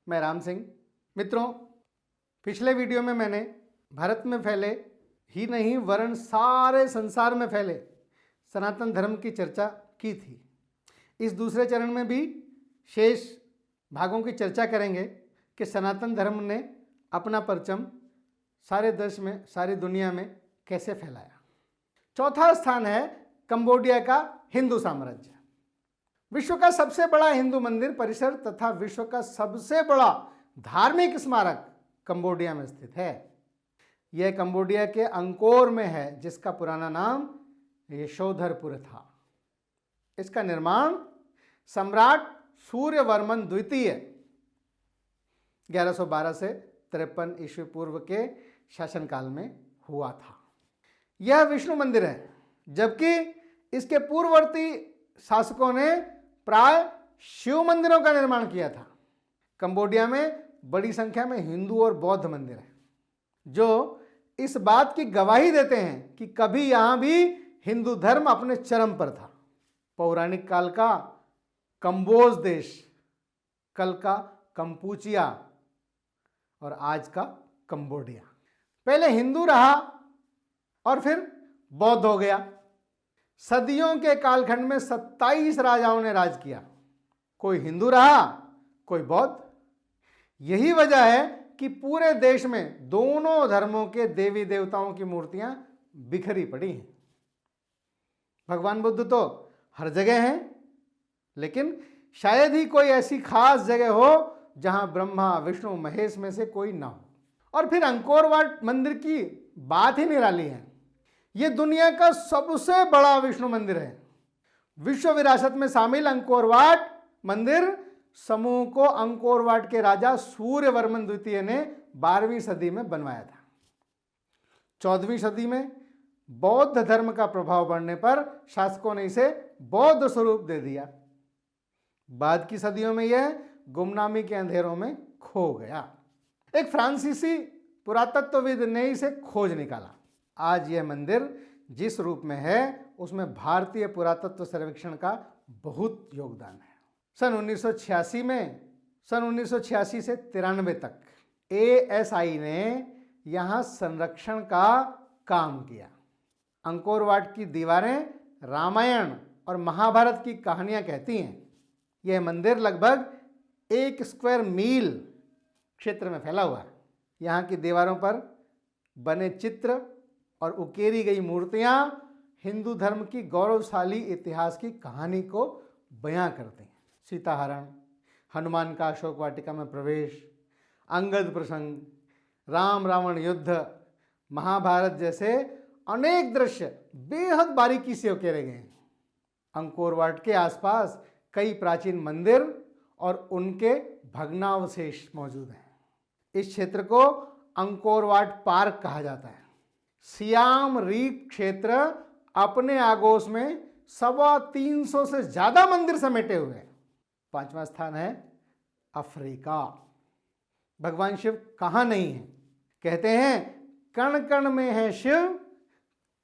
मैं राम सिंह। मित्रों, पिछले वीडियो में मैंने भारत में फैले ही नहीं वरन सारे संसार में फैले सनातन धर्म की चर्चा की थी। इस दूसरे चरण में भी शेष भागों की चर्चा करेंगे कि सनातन धर्म ने अपना परचम सारे देश में, सारी दुनिया में कैसे फैलाया। चौथा स्थान है कंबोडिया का हिंदू साम्राज्य। विश्व का सबसे बड़ा हिंदू मंदिर परिसर तथा विश्व का सबसे बड़ा धार्मिक स्मारक कंबोडिया में स्थित है। यह कंबोडिया के अंकोर में है, जिसका पुराना नाम यशोधरपुर था। इसका निर्माण सम्राट सूर्यवर्मन द्वितीय 1112 से 53 ईस्वी पूर्व के शासनकाल में हुआ था। यह विष्णु मंदिर है, जबकि इसके पूर्ववर्ती शासकों ने प्राय शिव मंदिरों का निर्माण किया था। कंबोडिया में बड़ी संख्या में हिंदू और बौद्ध मंदिर हैं, जो इस बात की गवाही देते हैं कि कभी यहां भी हिंदू धर्म अपने चरम पर था। पौराणिक काल का कंबोज देश, कल का कंपूचिया और आज का कंबोडिया, पहले हिंदू रहा और फिर बौद्ध हो गया। सदियों के कालखंड में 27 राजाओं ने राज किया, कोई हिंदू रहा, कोई बौद्ध। यही वजह है कि पूरे देश में दोनों धर्मों के देवी देवताओं की मूर्तियां बिखरी पड़ी हैं। भगवान बुद्ध तो हर जगह हैं, लेकिन शायद ही कोई ऐसी खास जगह हो जहां ब्रह्मा विष्णु महेश में से कोई ना हो। और फिर अंकोर वाट मंदिर की बात ही निराली है। यह दुनिया का सबसे बड़ा विष्णु मंदिर है। विश्व विरासत में शामिल अंकोर वाट मंदिर समूह को अंकोर वाट के राजा सूर्यवर्मन द्वितीय ने 12वीं सदी में बनवाया था। 14वीं सदी में बौद्ध धर्म का प्रभाव बढ़ने पर शासकों ने इसे बौद्ध स्वरूप दे दिया। बाद की सदियों में यह गुमनामी के अंधेरों में खो गया। एक फ्रांसीसी पुरातत्वविद ने इसे खोज निकाला। आज यह मंदिर जिस रूप में है, उसमें भारतीय पुरातत्व सर्वेक्षण का बहुत योगदान है। सन 1986 से 93 तक ASI ने यहां संरक्षण का काम किया। अंकोर वाट की दीवारें रामायण और महाभारत की कहानियां कहती हैं। यह मंदिर लगभग 1 स्क्वायर मील क्षेत्र में फैला हुआ है। यहाँ की दीवारों पर बने चित्र और उकेरी गई मूर्तियां हिंदू धर्म की गौरवशाली इतिहास की कहानी को बयां करती हैं। सीताहरण, हनुमान का अशोक वाटिका में प्रवेश, अंगद प्रसंग, राम रावण युद्ध, महाभारत जैसे अनेक दृश्य बेहद बारीकी से उकेरे गए हैं। अंकोर वाट के आसपास कई प्राचीन मंदिर और उनके भग्नावशेष मौजूद हैं। इस क्षेत्र को अंकोर वाट पार्क कहा जाता है। सियाम रीप क्षेत्र अपने आगोश में 325 से ज्यादा मंदिर समेटे हुए हैं। 5वां स्थान है अफ्रीका। भगवान शिव कहां नहीं है? कहते हैं कण कण में है शिव,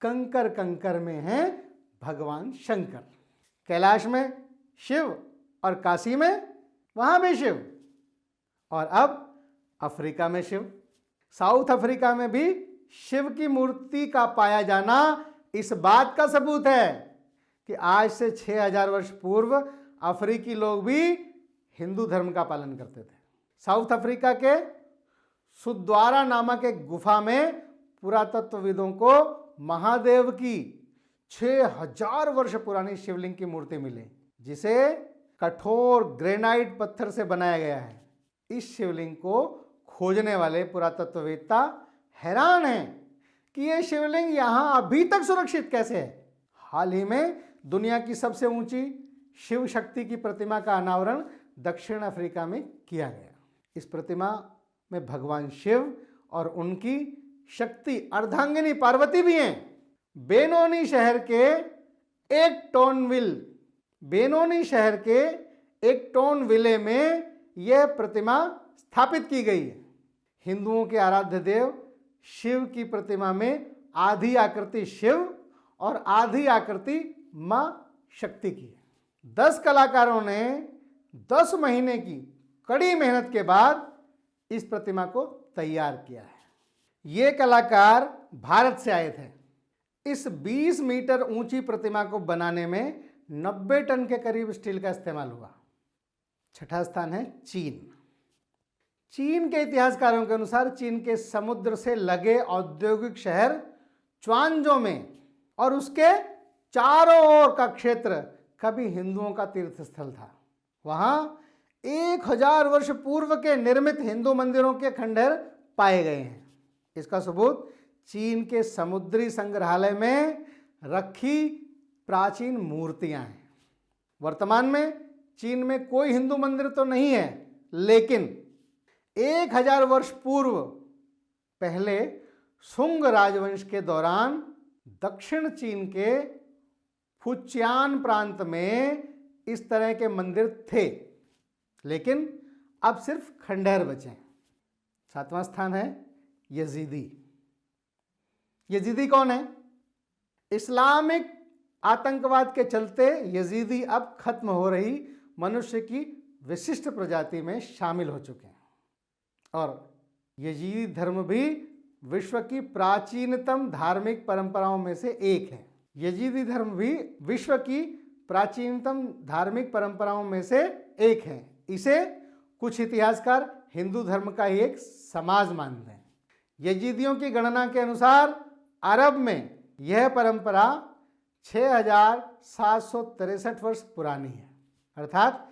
कंकर कंकर में है भगवान शंकर। कैलाश में शिव और काशी में वहां भी शिव, और अब अफ्रीका में शिव। साउथ अफ्रीका में भी शिव की मूर्ति का पाया जाना इस बात का सबूत है कि आज से 6000 वर्ष पूर्व अफ्रीकी लोग भी हिंदू धर्म का पालन करते थे। साउथ अफ्रीका के सुद्वारा नामक एक गुफा में पुरातत्वविदों को महादेव की 6000 वर्ष पुरानी शिवलिंग की मूर्ति मिली, जिसे कठोर ग्रेनाइट पत्थर से बनाया गया है। इस शिवलिंग को खोजने वाले पुरातत्ववेत्ता हैरान हैं कि यह शिवलिंग यहां अभी तक सुरक्षित कैसे है। हाल ही में दुनिया की सबसे ऊंची शिव शक्ति की प्रतिमा का अनावरण दक्षिण अफ्रीका में किया गया। इस प्रतिमा में भगवान शिव और उनकी शक्ति अर्धांगिनी पार्वती भी हैं। बेनोनी शहर के एक टोनविले में यह प्रतिमा स्थापित की गई है। हिंदुओं के आराध्य देव शिव की प्रतिमा में आधी आकृति शिव और आधी आकृति मां शक्ति की है। 10 कलाकारों ने 10 महीने की कड़ी मेहनत के बाद इस प्रतिमा को तैयार किया है। ये कलाकार भारत से आए थे। इस 20 मीटर ऊंची प्रतिमा को बनाने में 90 टन के करीब स्टील का इस्तेमाल हुआ। छठा स्थान है चीन। चीन के इतिहासकारों के अनुसार चीन के समुद्र से लगे औद्योगिक शहर च्वांजो में और उसके चारों ओर का क्षेत्र कभी हिंदुओं का तीर्थ स्थल था। वहां 1000 वर्ष पूर्व के निर्मित हिंदू मंदिरों के खंडहर पाए गए हैं। इसका सबूत चीन के समुद्री संग्रहालय में रखी प्राचीन मूर्तियां हैं। वर्तमान में चीन में कोई हिंदू मंदिर तो नहीं है, लेकिन 1000 वर्ष पूर्व पहले सुंग राजवंश के दौरान दक्षिण चीन के फुचियान प्रांत में इस तरह के मंदिर थे, लेकिन अब सिर्फ खंडहर बचे हैं। 7वां स्थान है यजीदी। यजीदी कौन है? इस्लामिक आतंकवाद के चलते यजीदी अब खत्म हो रही मनुष्य की विशिष्ट प्रजाति में शामिल हो चुके हैं और यजीदी धर्म भी विश्व की प्राचीनतम धार्मिक परंपराओं में से एक है। यजीदी धर्म भी विश्व की प्राचीनतम धार्मिक परंपराओं में से एक है। इसे कुछ इतिहासकार हिंदू धर्म का ही एक समाज मानते हैं। यजीदियों की गणना के अनुसार अरब में यह परंपरा 6763 वर्ष पुरानी है, अर्थात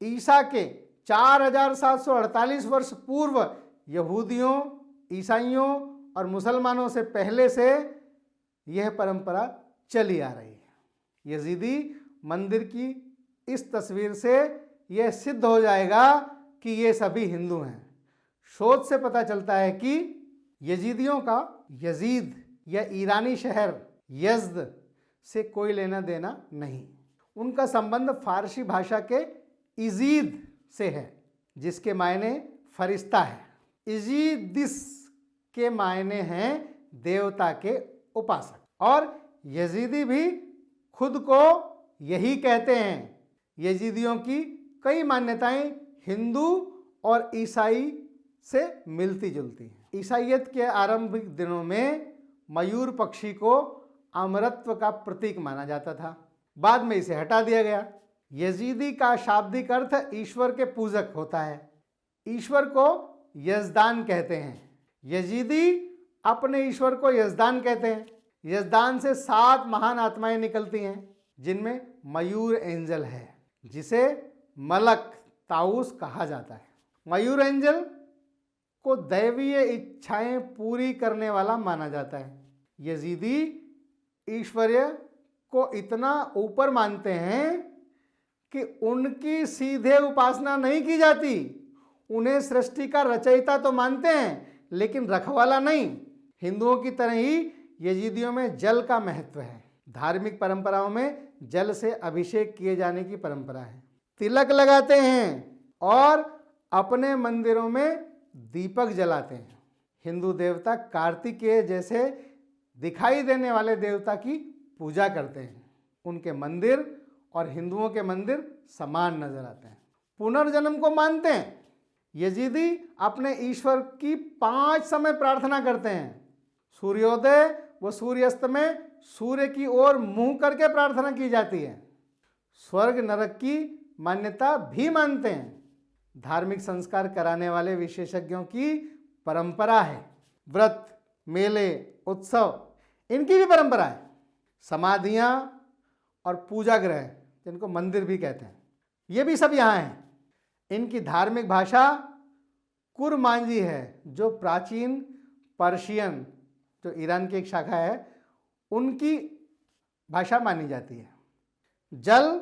ईसा के 4748 वर्ष पूर्व यहूदियों, ईसाइयों और मुसलमानों से पहले से यह परंपरा चली आ रही है। यजीदी मंदिर की इस तस्वीर से यह सिद्ध हो जाएगा कि ये सभी हिंदू हैं। शोध से पता चलता है कि यजीदियों का यजीद या ईरानी शहर यज़्द से कोई लेना देना नहीं। उनका संबंध फारसी भाषा के इजीद से है, जिसके मायने फरिश्ता है। इजीदिस के मायने हैं देवता के उपासक, और यजीदी भी खुद को यही कहते हैं। यजीदियों की कई मान्यताएं हिंदू और ईसाई से मिलती जुलती हैं। ईसाईयत के आरंभिक दिनों में मयूर पक्षी को अमरत्व का प्रतीक माना जाता था, बाद में इसे हटा दिया गया। यजीदी का शाब्दिक अर्थ ईश्वर के पूजक होता है। ईश्वर को यजदान कहते हैं। यजीदी अपने ईश्वर को यजदान कहते हैं। यजदान से 7 महान आत्माएं निकलती हैं, जिनमें मयूर एंजल है, जिसे मलक ताऊस कहा जाता है। मयूर एंजल को दैवीय इच्छाएं पूरी करने वाला माना जाता है। यजीदी ईश्वरीय को इतना ऊपर मानते हैं कि उनकी सीधे उपासना नहीं की जाती। उन्हें सृष्टि का रचयिता तो मानते हैं, लेकिन रखवाला नहीं। हिंदुओं की तरह ही यजीदियों में जल का महत्व है। धार्मिक परंपराओं में जल से अभिषेक किए जाने की परंपरा है। तिलक लगाते हैं और अपने मंदिरों में दीपक जलाते हैं। हिंदू देवता कार्तिकेय जैसे दिखाई देने वाले देवता की पूजा करते हैं। उनके मंदिर और हिंदुओं के मंदिर समान नजर आते हैं। पुनर्जन्म को मानते हैं। यजीदी अपने ईश्वर की 5 समय प्रार्थना करते हैं। सूर्योदय व सूर्यास्त में सूर्य की ओर मुंह करके प्रार्थना की जाती है। स्वर्ग नरक की मान्यता भी मानते हैं। धार्मिक संस्कार कराने वाले विशेषज्ञों की परंपरा है। व्रत, मेले, उत्सव, इनकी भी परंपरा है। समाधियां और पूजा गृह, जिनको मंदिर भी कहते हैं, ये भी सब यहाँ हैं। इनकी धार्मिक भाषा कुरमांजी है, जो प्राचीन पर्शियन, जो ईरान की एक शाखा है, उनकी भाषा मानी जाती है। जल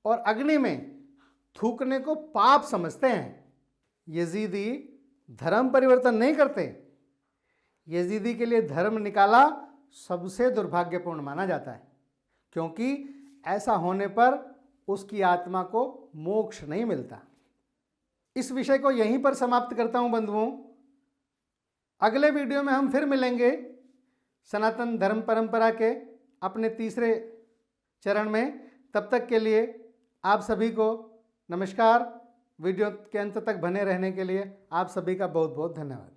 और अग्नि में थूकने को पाप समझते हैं। यजीदी धर्म परिवर्तन नहीं करते। यजीदी के लिए धर्म निकाला सबसे दुर्भाग्यपूर्ण माना जाता है, क्योंकि ऐसा होने पर उसकी आत्मा को मोक्ष नहीं मिलता। इस विषय को यहीं पर समाप्त करता हूं बंधुओं। अगले वीडियो में हम फिर मिलेंगे सनातन धर्म परंपरा के अपने तीसरे चरण में। तब तक के लिए आप सभी को नमस्कार, वीडियो के अंत तक बने रहने के लिए आप सभी का बहुत बहुत धन्यवाद।